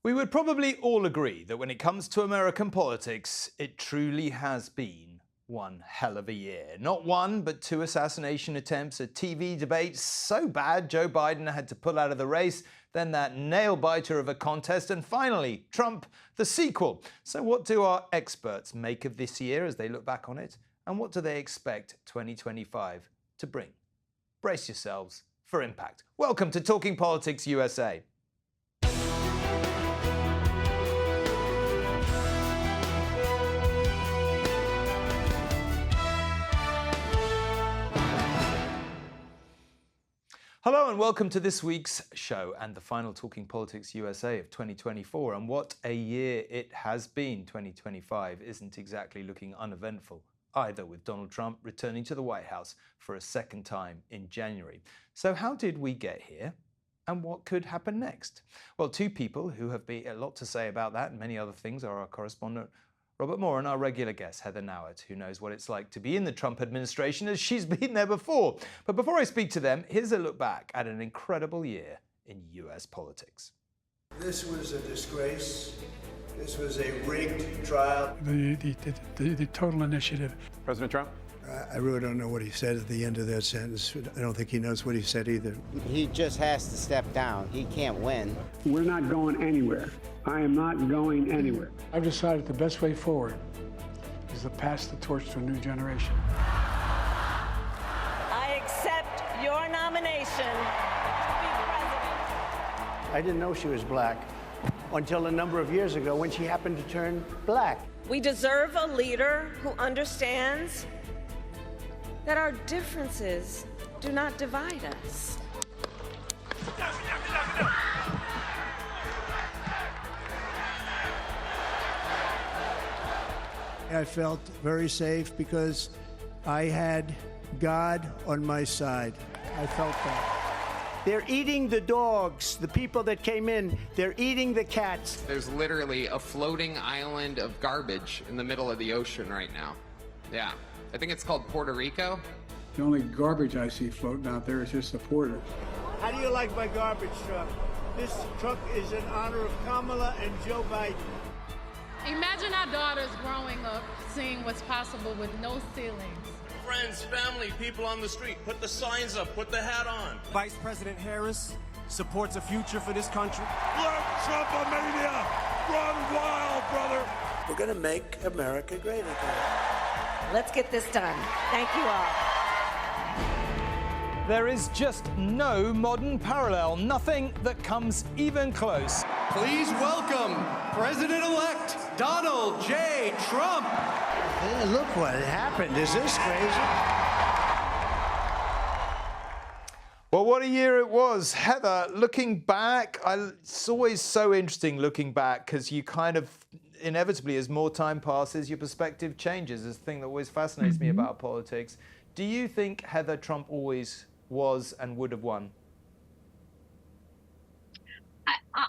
We would probably all agree that when it comes to American politics, it truly has been one hell of a year. Not one, but two assassination attempts, a TV debate so bad Joe Biden had to pull out of the race, then that nail-biter of a contest, and finally, Trump, the sequel. So what do our experts make of this year as they look back on it? And what do they expect 2025 to bring? Brace yourselves for impact. Welcome to Talking Politics USA. Hello and welcome to this week's show and the final Talking Politics USA of 2024. And what a year it has been. 2025 isn't exactly looking uneventful either, with Donald Trump returning to the White House for a second time in January. So how did we get here? And what could happen next? Well, two people who have a lot to say about that and many other things are our correspondent Robert Moore and our regular guest, Heather Nauert, who knows what it's like to be in the Trump administration as she's been there before. But before I speak to them, here's a look back at an incredible year in US politics. This was a disgrace. This was a rigged trial. The total initiative. President Trump? I really don't know what he said at the end of that sentence. I don't think he knows what he said either. He just has to step down. He can't win. We're not going anywhere. I am not going anywhere. I've decided the best way forward is to pass the torch to a new generation. I accept your nomination to be president. I didn't know she was black until a number of years ago when she happened to turn black. We deserve a leader who understands that our differences do not divide us. I felt very safe because I had God on my side. I felt that. They're eating the dogs, the people that came in. They're eating the cats. There's literally a floating island of garbage in the middle of the ocean right now. Yeah. I think it's called Puerto Rico. The only garbage I see floating out there is just supporters. How do you like my garbage truck? This truck is in honor of Kamala and Joe Biden. Imagine our daughters growing up seeing what's possible with no ceilings. Friends, family, people on the street, put the signs up, put the hat on. Vice President Harris supports a future for this country. Let Trump-a-mania run wild, brother. We're going to make America great again. Let's get this done. Thank you all. There is just no modern parallel, nothing that comes even close. Please welcome President-elect Donald J. Trump. Hey, look what happened. Is this crazy? Well, what a year it was. Heather, looking back, it's always so interesting looking back because you kind of inevitably, as more time passes, your perspective changes. It's a thing that always fascinates me about politics. Do you think Heather Trump always was and would have won?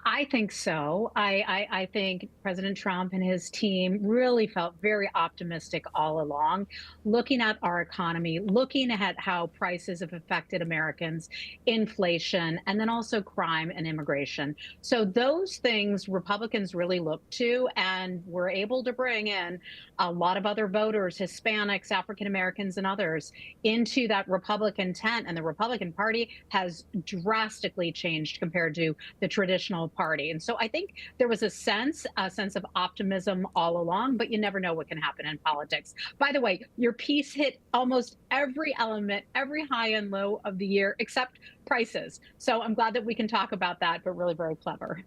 I think so. I think President Trump and his team really felt very optimistic all along, looking at our economy, looking at how prices have affected Americans, inflation, and then also crime and immigration. So those things Republicans really looked to and were able to bring in a lot of other voters, Hispanics, African Americans, and others into that Republican tent. And the Republican Party has drastically changed compared to the traditional party. And so I think there was a sense of optimism all along, but you never know what can happen in politics. By the way, your piece hit almost every element, every high and low of the year, except prices. So I'm glad that we can talk about that, but really very clever.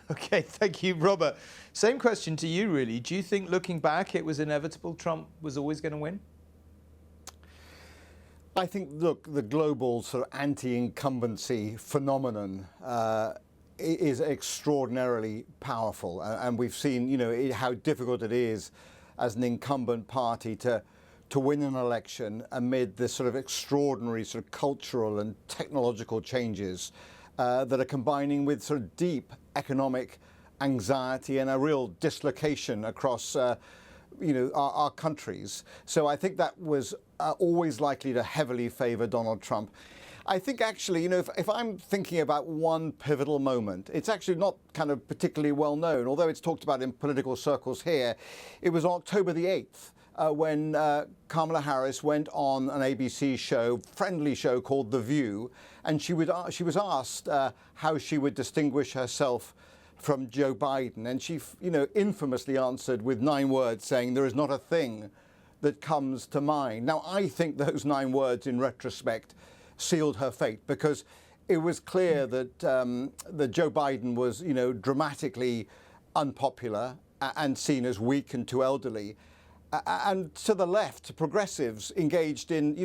Okay, thank you, Robert. Same question to you, really. Do you think, looking back, it was inevitable Trump was always going to win? I think, look, the global sort of anti-incumbency phenomenon is extraordinarily powerful. And we've seen, you know, how difficult it is as an incumbent party to win an election amid this sort of extraordinary sort of cultural and technological changes that are combining with sort of deep economic anxiety and a real dislocation across our countries. So I think that was always likely to heavily favor Donald Trump. I think actually, if I'm thinking about one pivotal moment, it's actually not kind of particularly well known, although it's talked about in political circles here. It was October the 8th when Kamala Harris went on an ABC show, friendly show called The View, and she was asked how she would distinguish herself from Joe Biden, and she, infamously answered with 9 words, saying, "There is not a thing that comes to mind." Now, I think those 9 words, in retrospect, sealed her fate, because it was clear that that Joe Biden was, dramatically unpopular and seen as weak and too elderly, and to the left, progressives engaged in,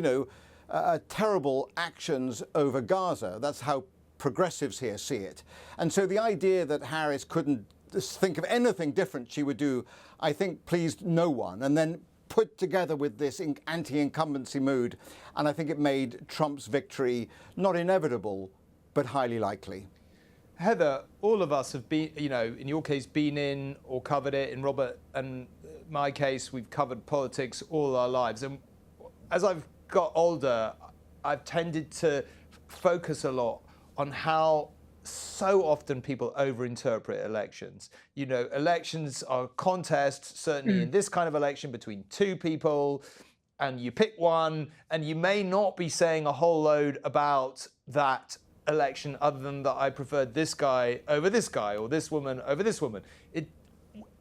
terrible actions over Gaza. That's how progressives here see it. And so the idea that Harris couldn't think of anything different she would do, I think, pleased no one. And then put together with this anti-incumbency mood, and I think it made Trump's victory not inevitable, but highly likely. Heather, all of us have been, in your case, been in or covered it. In Robert and my case, we've covered politics all our lives. And as I've got older, I've tended to focus a lot on how so often people overinterpret elections. Elections are contests, certainly in this kind of election, between 2 people, and you pick one, and you may not be saying a whole load about that election other than that I preferred this guy over this guy, or this woman over this woman.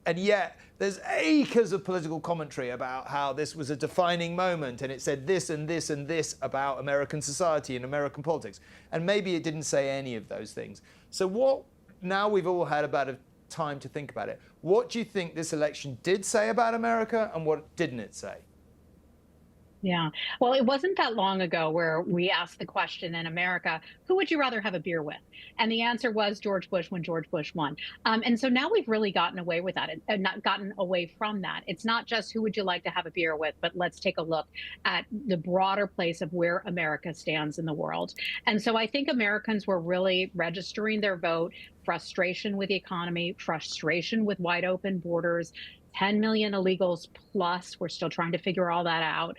And yet there's acres of political commentary about how this was a defining moment, and it said this and this and this about American society and American politics. And maybe it didn't say any of those things. So now we've all had about a time to think about it. What do you think this election did say about America, and what didn't it say? Yeah. Well, it wasn't that long ago where we asked the question in America, who would you rather have a beer with? And the answer was George Bush when George Bush won. And so now we've really gotten away with that, and not gotten away from that. It's not just who would you like to have a beer with, but let's take a look at the broader place of where America stands in the world. And so I think Americans were really registering their vote, frustration with the economy, frustration with wide open borders, 10 million illegals plus. We're still trying to figure all that out.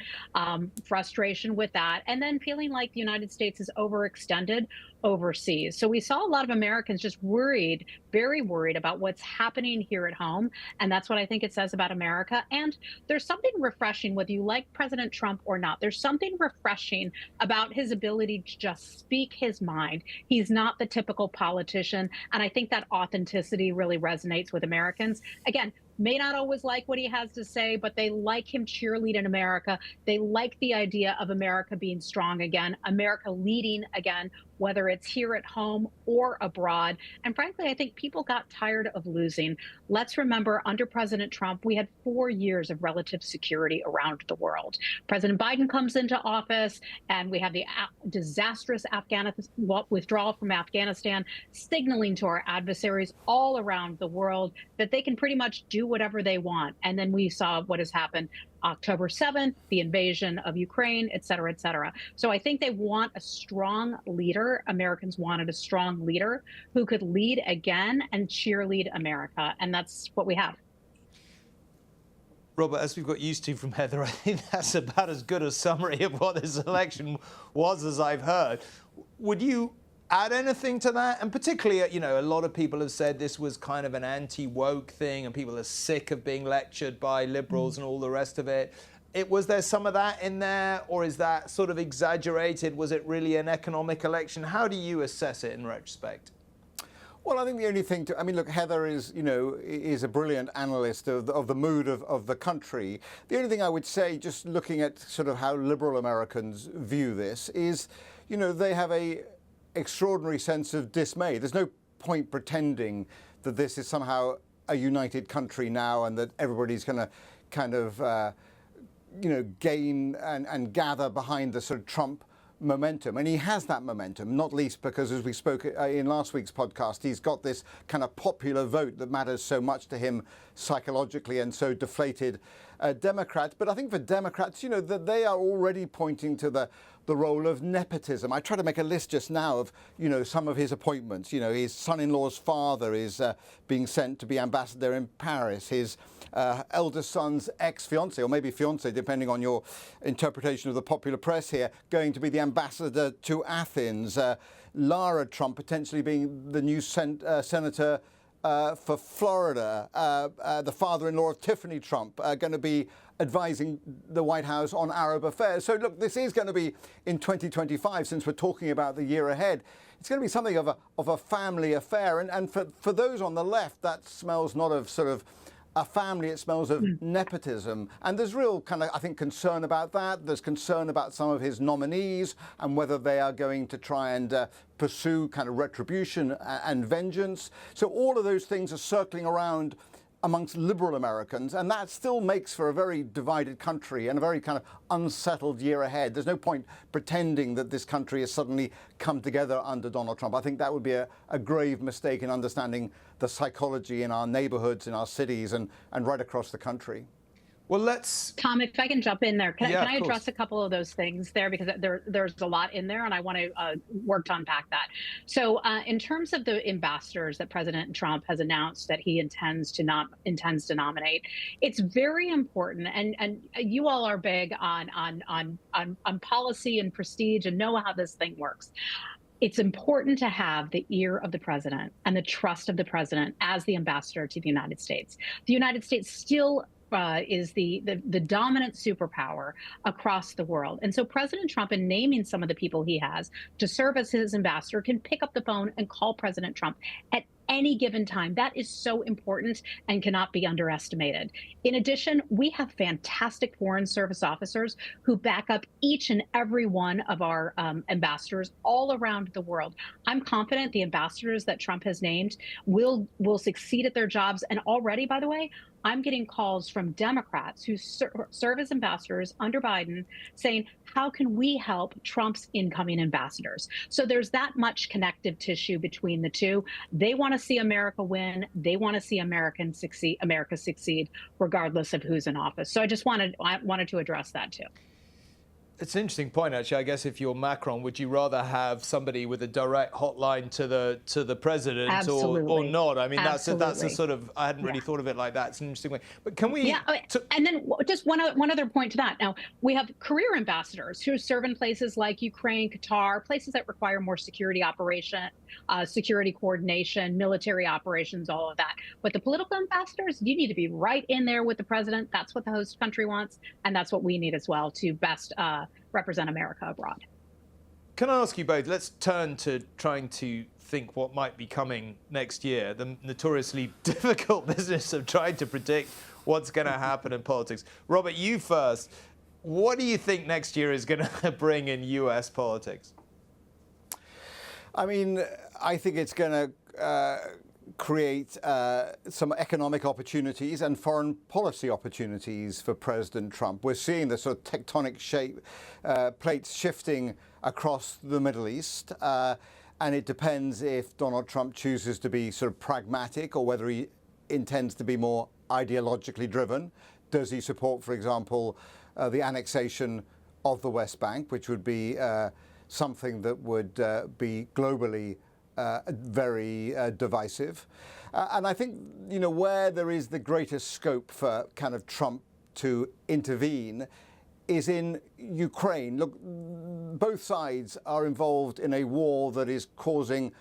Frustration with that. And then feeling like the United States is overextended overseas. So we saw a lot of Americans just worried, very worried about what's happening here at home. And that's what I think it says about America. And there's something refreshing, whether you like President Trump or not, there's something refreshing about his ability to just speak his mind. He's not the typical politician. And I think that authenticity really resonates with Americans. Again, may not always like what he has to say, but they like him cheerleading America. They like the idea of America being strong again, America leading again, whether it's here at home or abroad. And frankly, I think people got tired of losing. Let's remember, under President Trump, we had 4 years of relative security around the world. President Biden comes into office, and we have the disastrous withdrawal from Afghanistan, signaling to our adversaries all around the world that they can pretty much do whatever they want. And then we saw what has happened. October 7th, the invasion of Ukraine, et cetera, et cetera. So I think they want a strong leader. Americans wanted a strong leader who could lead again and cheerlead America. And that's what we have. Robert, as we've got used to from Heather, I think that's about as good a summary of what this election was as I've heard. Would you add anything to that? And particularly, a lot of people have said this was kind of an anti-woke thing, and people are sick of being lectured by liberals and all the rest of it. Was there some of that in there, or is that sort of exaggerated? Was it really an economic election? How do you assess it in retrospect? Well, I think the only thing look, Heather is a brilliant analyst of the mood of the country. The only thing I would say, just looking at sort of how liberal Americans view this, is, they have a extraordinary sense of dismay. There's no point pretending that this is somehow a united country now, and that everybody's going to kind of, gain and gather behind the sort of Trump momentum. And he has that momentum, not least because, as we spoke in last week's podcast, he's got this kind of popular vote that matters so much to him psychologically, and so deflated Democrats. But I think for Democrats, that they are already pointing to the the role of nepotism. I tried to make a list just now of, some of his appointments. His son-in-law's father is being sent to be ambassador in Paris. His eldest son's ex-fiancée, or maybe fiancée, depending on your interpretation of the popular press here, going to be the ambassador to Athens. Lara Trump potentially being the new senator for Florida. The father-in-law of Tiffany Trump going to be advising the White House on Arab affairs. So look, this is going to be in 2025, since we're talking about the year ahead. It's going to be something of a family affair. And for those on the left, that smells not of sort of a family, it smells of nepotism. And there's real kind of, I think, concern about that. There's concern about some of his nominees and whether they are going to try and pursue kind of retribution and vengeance. So all of those things are circling around amongst liberal Americans, and that still makes for a very divided country and a very kind of unsettled year ahead. There's no point pretending that this country has suddenly come together under Donald Trump. I think that would be a grave mistake in understanding the psychology in our neighborhoods, in our cities, and right across the country. Well, let's... Tom, if I can jump in there, can I address a couple of those things there? Because there's a lot in there, and I want to work to unpack that. So in terms of the ambassadors that President Trump has announced that he intends to nominate, it's very important, and you all are big on policy and prestige and know how this thing works. It's important to have the ear of the president and the trust of the president as the ambassador to the United States. The United States still is the dominant superpower across the world. And so President Trump, in naming some of the people he has to serve as his ambassador, can pick up the phone and call President Trump at any given time. That is so important and cannot be underestimated. In addition, we have fantastic Foreign Service officers who back up each and every one of our ambassadors all around the world. I'm confident the ambassadors that Trump has named will succeed at their jobs. And already, by the way, I'm getting calls from Democrats who serve as ambassadors under Biden saying, how can we help Trump's incoming ambassadors? So there's that much connective tissue between the two. They want to see America win. They want to see America succeed, regardless of who's in office. So I wanted to address that too. It's an interesting point, actually. I guess if you're Macron, would you rather have somebody with a direct hotline to the president or not? I mean, that's a sort of, I hadn't really thought of it like that. It's an interesting way. But can we... Yeah, and then just one other point to that. Now, we have career ambassadors who serve in places like Ukraine, Qatar, places that require more security security coordination, military operations, all of that. But the political ambassadors, you need to be right in there with the president. That's what the host country wants, and that's what we need as well to best represent America abroad. Can I ask you both, let's turn to trying to think what might be coming next year, the notoriously difficult business of trying to predict what's going to happen in politics. Robert, you first. What do you think next year is going to bring in US politics? I mean, I think it's going to create some economic opportunities and foreign policy opportunities for President Trump. We're seeing the sort of tectonic plates shifting across the Middle East, and it depends if Donald Trump chooses to be sort of pragmatic or whether he intends to be more ideologically driven. Does he support, for example, the annexation of the West Bank, which would be something that would be globally very divisive. And I think, where there is the greatest scope for kind of Trump to intervene is in Ukraine. Look, both sides are involved in a war that is causing,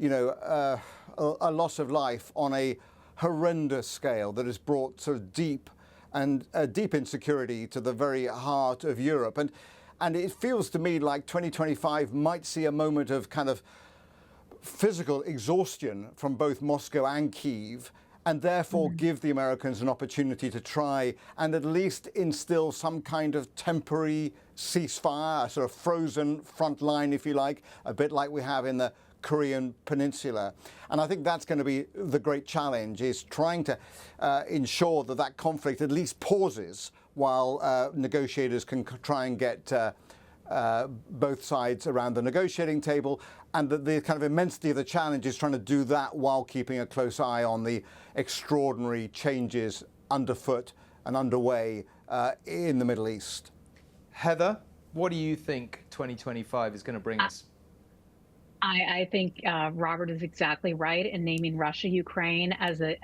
a loss of life on a horrendous scale that has brought sort of deep insecurity to the very heart of Europe. And it feels to me like 2025 might see a moment of kind of physical exhaustion from both Moscow and Kyiv, and therefore give the Americans an opportunity to try and at least instill some kind of temporary ceasefire, a sort of frozen front line, if you like, a bit like we have in the Korean Peninsula. And I think that's going to be the great challenge, is trying to ensure that conflict at least pauses while negotiators can try and get both sides around the negotiating table, and that the kind of immensity of the challenge is trying to do that while keeping a close eye on the extraordinary changes underfoot and underway in the Middle East. Heather, What do you think 2025 is going to bring us? I think Robert is exactly right in naming Russia, Ukraine as a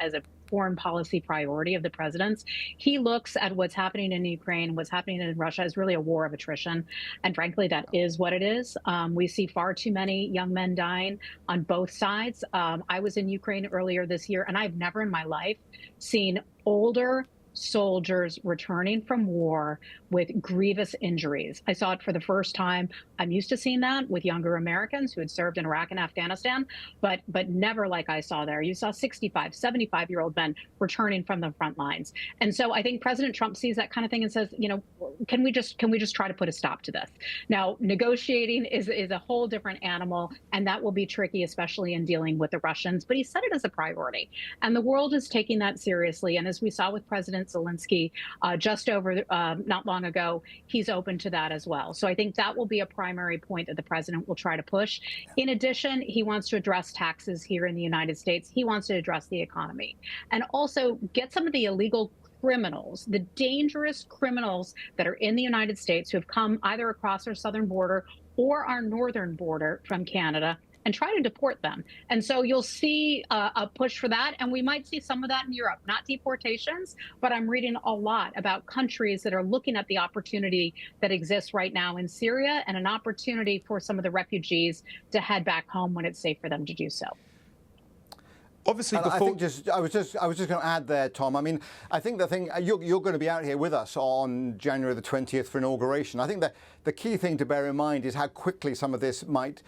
foreign policy priority of the president's. He looks at what's happening in Ukraine, what's happening in Russia as really a war of attrition. And frankly, that is what it is. We see far too many young men dying on both sides. I was in Ukraine earlier this year, and I've never in my life seen older soldiers returning from war with grievous injuries. I saw it for the first time. I'm used to seeing that with younger Americans who had served in Iraq and Afghanistan, but never like I saw there. You saw 65, 75-year-old men returning from the front lines. And so I think President Trump sees that kind of thing and says, you know, can we just try to put a stop to this? Now, negotiating is a whole different animal, and that will be tricky, especially in dealing with the Russians. But he set it as a priority, and the world is taking that seriously. And as we saw with President Zelensky just over not long ago, he's open to that as well. So I think that will be a primary point that the president will try to push. In addition, he wants to address taxes here in the United States. He wants to address the economy and also get some of the illegal criminals, the dangerous criminals that are in the United States who have come either across our southern border or our northern border from Canada, and try to deport them. And so you'll see a push for that. And we might see some of that in Europe, not deportations, but I'm reading a lot about countries that are looking at the opportunity that exists right now in Syria and an opportunity for some of the refugees to head back home when it's safe for them to do so. Obviously, I think I was just going to add there, Tom. I mean, I think the thing you're going to be out here with us on January the 20th for inauguration. I think that the key thing to bear in mind is how quickly some of this might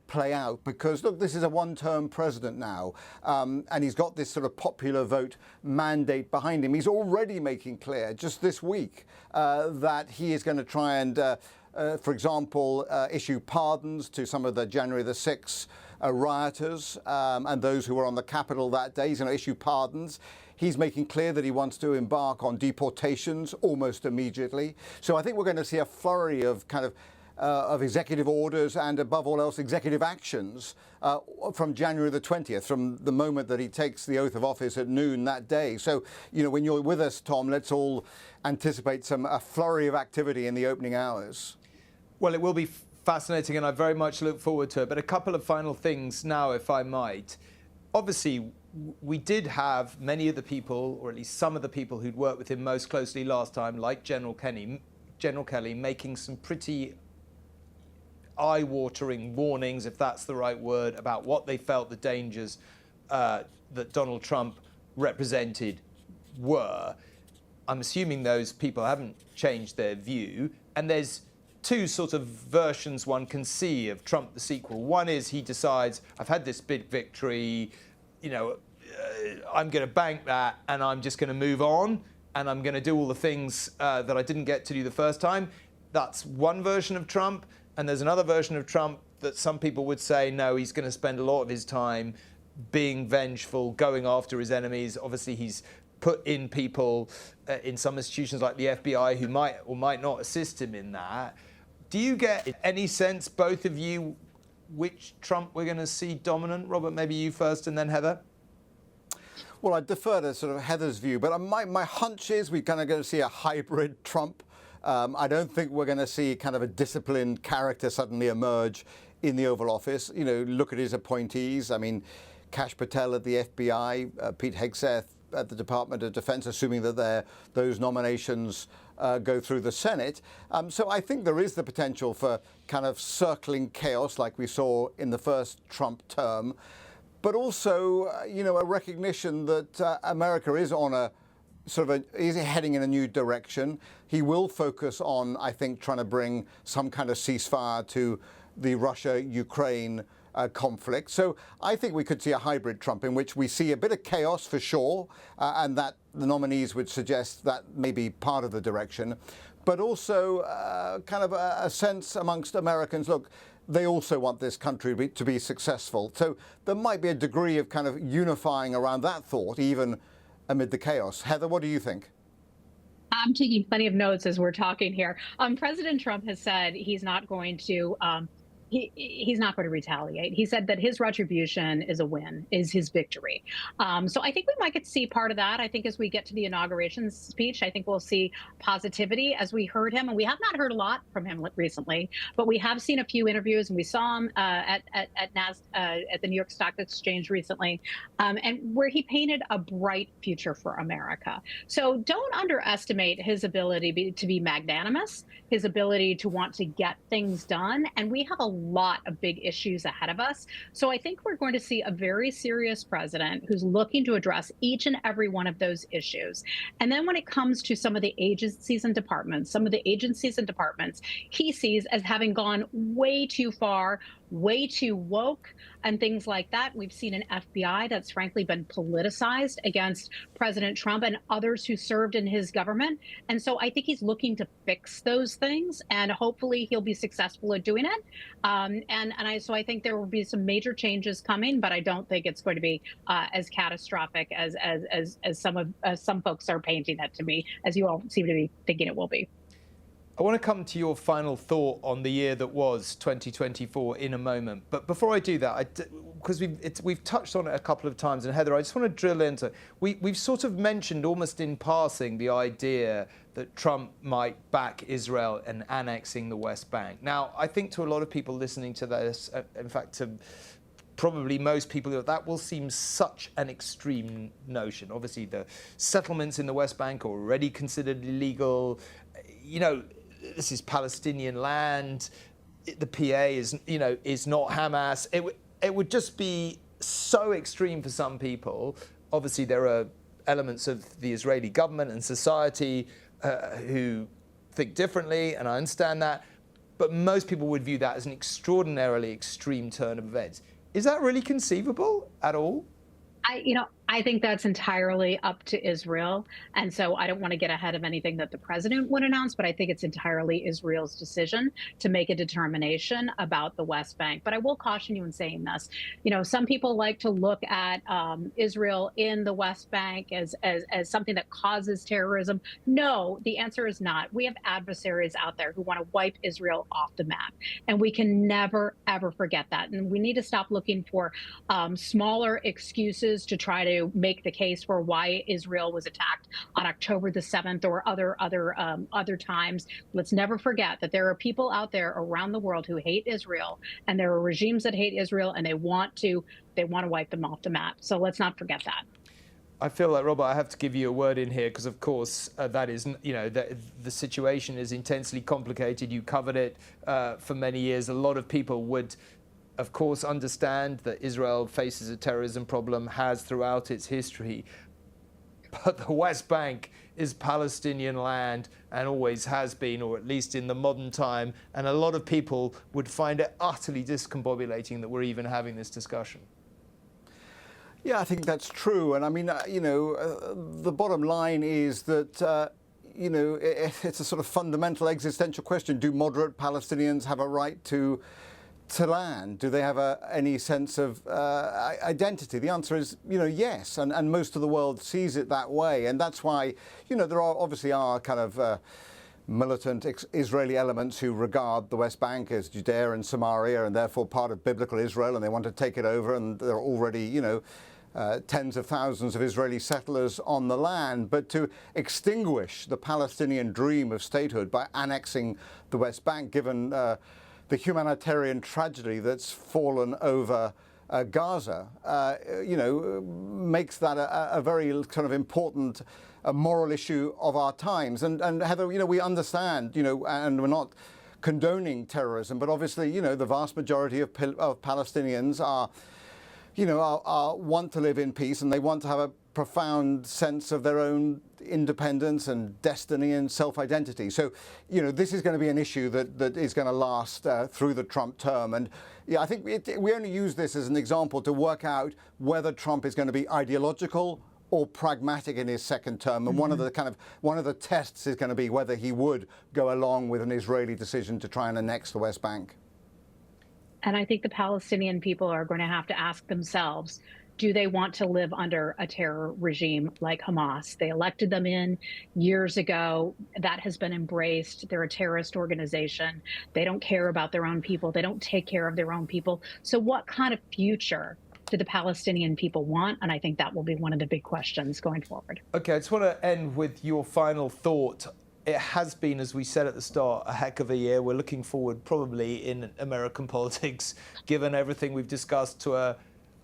play out, because look, this is a one-term president now, and he's got this sort of popular vote mandate behind him. He's already making clear just this week that he is going to try and, for example, issue pardons to some of the January the 6th rioters and those who were on the Capitol that day. He's going to issue pardons. He's making clear that he wants to embark on deportations almost immediately. So I think we're going to see a flurry of kind of executive orders and, above all else, executive actions from January the 20th, from the moment that he takes the oath of office at noon that day. So, you know, when you're with us, Tom, let's all anticipate a flurry of activity in the opening hours. Well, it will be fascinating, and I very much look forward to it. But a couple of final things now, if I might. Obviously, we did have many of the people, or at least some of the people who'd worked with him most closely last time, like General Kelly, making some pretty eye-watering warnings, if that's the right word, about what they felt the dangers that Donald Trump represented were. I'm assuming those people haven't changed their view, and there's two sort of versions one can see of Trump the sequel. One is he decides, I've had this big victory, you know, I'm going to bank that and I'm just going to move on and I'm going to do all the things that I didn't get to do the first time. That's one version of Trump. And there's another version of Trump that some people would say, no, he's going to spend a lot of his time being vengeful, going after his enemies. Obviously, he's put in people in some institutions like the FBI who might or might not assist him in that. Do you get any sense, both of you, which Trump we're going to see dominant? Robert, maybe you first and then Heather. Well, I defer to sort of Heather's view, but my hunch is we're kind of going to see a hybrid Trump. I don't think we're going to see kind of a disciplined character suddenly emerge in the Oval Office. You know, look at his appointees. I mean, Kash Patel at the FBI, Pete Hegseth at the Department of Defense, assuming that those nominations go through the Senate. So I think there is the potential for kind of circling chaos like we saw in the first Trump term, but also, you know, a recognition that America is on a sort of is heading in a new direction. He will focus on, I think, trying to bring some kind of ceasefire to the Russia-Ukraine conflict. So I think we could see a hybrid Trump in which we see a bit of chaos for sure, and that the nominees would suggest that may be part of the direction, but also kind of a sense amongst Americans, look, they also want this country to be successful. So there might be a degree of kind of unifying around that thought, even amid the chaos. Heather, what do you think? I'm taking plenty of notes as we're talking here. President Trump has said he's not going to he's not going to retaliate. He said that his retribution is a win, is his victory. So I think we might get to see part of that. I think as we get to the inauguration speech, I think we'll see positivity as we heard him. And we have not heard a lot from him recently, but we have seen a few interviews, and we saw him at the New York Stock Exchange recently, and where he painted a bright future for America. So don't underestimate his ability to be magnanimous, his ability to want to get things done. And we have a lot of big issues ahead of us. So I think we're going to see a very serious president who's looking to address each and every one of those issues. And then when it comes to some of the agencies and departments, he sees as having gone way too far, way too woke, and things like that. We've seen an FBI that's frankly been politicized against President Trump and others who served in his government. And so I think he's looking to fix those things, and hopefully he'll be successful at doing it. So I think there will be some major changes coming, but I don't think it's going to be as catastrophic as some folks are painting it to me, as you all seem to be thinking it will be. I want to come to your final thought on the year that was 2024 in a moment. But before I do that, because we've touched on it a couple of times, and Heather, I just want to drill into, we've sort of mentioned almost in passing the idea that Trump might back Israel in annexing the West Bank. Now, I think to a lot of people listening to this, in fact, to probably most people, that will seem such an extreme notion. Obviously, the settlements in the West Bank are already considered illegal. You know, this is Palestinian land. The PA is not Hamas. It would just be so extreme for some people. Obviously, there are elements of the Israeli government and society who think differently, and I understand that. But most people would view that as an extraordinarily extreme turn of events. Is that really conceivable at all? I think that's entirely up to Israel. And so I don't want to get ahead of anything that the president would announce, but I think it's entirely Israel's decision to make a determination about the West Bank. But I will caution you in saying this. Some people like to look at Israel in the West Bank as something that causes terrorism. No, the answer is not. We have adversaries out there who want to wipe Israel off the map. And we can never, ever forget that. And we need to stop looking for smaller excuses to try to make the case for why Israel was attacked on October the 7th or other times. Let's never forget that there are people out there around the world who hate Israel, and there are regimes that hate Israel, and they want to wipe them off the map. So let's not forget that. I feel like, Robert, I have to give you a word in here because, of course, that is, the situation is intensely complicated. You covered it for many years. A lot of people would, of course, understand that Israel faces a terrorism problem, has throughout its history. But the West Bank is Palestinian land and always has been, or at least in the modern time. And a lot of people would find it utterly discombobulating that we're even having this discussion. Yeah, I think that's true. And I mean, the bottom line is that, it's a sort of fundamental existential question. Do moderate Palestinians have a right to land? Do they have any sense of identity? The answer is, yes, and most of the world sees it that way, and that's why, there obviously are kind of militant Israeli elements who regard the West Bank as Judea and Samaria, and therefore part of biblical Israel, and they want to take it over, and there are already, tens of thousands of Israeli settlers on the land. But to extinguish the Palestinian dream of statehood by annexing the West Bank, given the humanitarian tragedy that's fallen over Gaza, makes that a very kind of important moral issue of our times. And Heather, we understand, and we're not condoning terrorism, but obviously, the vast majority of Palestinians are want to live in peace, and they want to have a profound sense of their own independence and destiny and self-identity. So, this is going to be an issue that is going to last through the Trump term. And yeah, I think we only use this as an example to work out whether Trump is going to be ideological or pragmatic in his second term. And one of the tests is going to be whether he would go along with an Israeli decision to try and annex the West Bank. And I think the Palestinian people are going to have to ask themselves, Do they want to live under a terror regime like Hamas? They elected them in years ago. That has been embraced. They're a terrorist organization. They don't care about their own people. They don't take care of their own people. So what kind of future do the Palestinian people want? And I think that will be one of the big questions going forward. Okay, I just want to end with your final thought. It has been, as we said at the start, a heck of a year. We're looking forward, probably in American politics, given everything we've discussed, to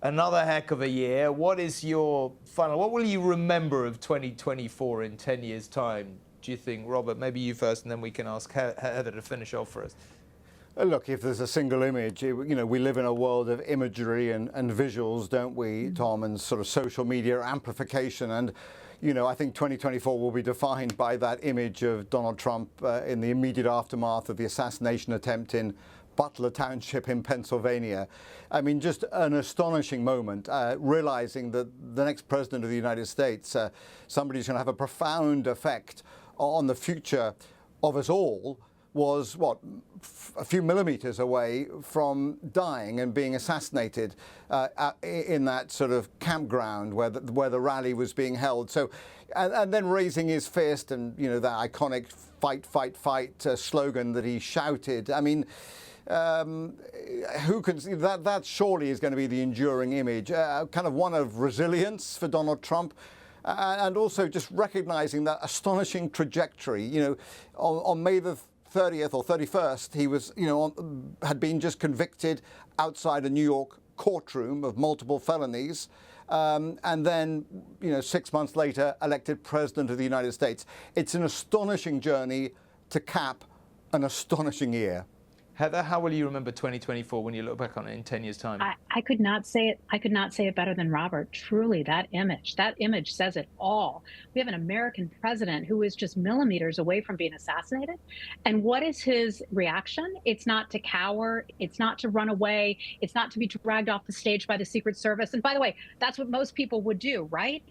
another heck of a year. What is your final, what will you remember of 2024 in 10 years' time, do you think? Robert, maybe you first, and then we can ask Heather to finish off for us. Look, if there's a single image, we live in a world of imagery and visuals, don't we, Tom, and sort of social media amplification. And, I think 2024 will be defined by that image of Donald Trump in the immediate aftermath of the assassination attempt in Butler Township in Pennsylvania. I mean, just an astonishing moment, realizing that the next president of the United States, somebody who's going to have a profound effect on the future of us all, was, a few millimeters away from dying and being assassinated in that sort of campground where the rally was being held. So, and then raising his fist and, that iconic fight, fight, fight slogan that he shouted. I mean, who can see that surely is going to be the enduring image, kind of one of resilience for Donald Trump. And also just recognizing that astonishing trajectory. On May the 30th or 31st, he was, had been just convicted outside a New York courtroom of multiple felonies. And then, 6 months later, elected president of the United States. It's an astonishing journey to cap an astonishing year. Heather, how will you remember 2024 when you look back on it in 10 years' time? I could not say it. I could not say it better than Robert. Truly, that image says it all. We have an American president who is just millimeters away from being assassinated. And what is his reaction? It's not to cower. It's not to run away. It's not to be dragged off the stage by the Secret Service. And by the way, that's what most people would do, right?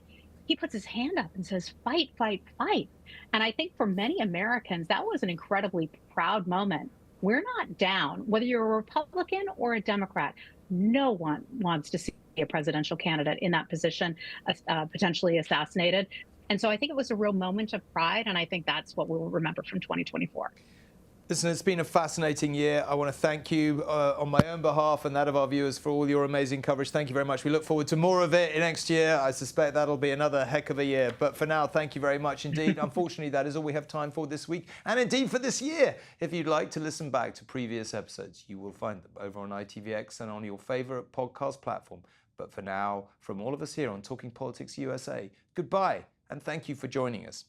He puts his hand up and says, fight, fight, fight. And I think for many Americans, that was an incredibly proud moment. We're not down, whether you're a Republican or a Democrat. No one wants to see a presidential candidate in that position potentially assassinated. And so I think it was a real moment of pride, and I think that's what we'll remember from 2024. Listen, it's been a fascinating year. I want to thank you on my own behalf and that of our viewers for all your amazing coverage. Thank you very much. We look forward to more of it next year. I suspect that'll be another heck of a year. But for now, thank you very much indeed. Unfortunately, that is all we have time for this week and indeed for this year. If you'd like to listen back to previous episodes, you will find them over on ITVX and on your favourite podcast platform. But for now, from all of us here on Talking Politics USA, goodbye and thank you for joining us.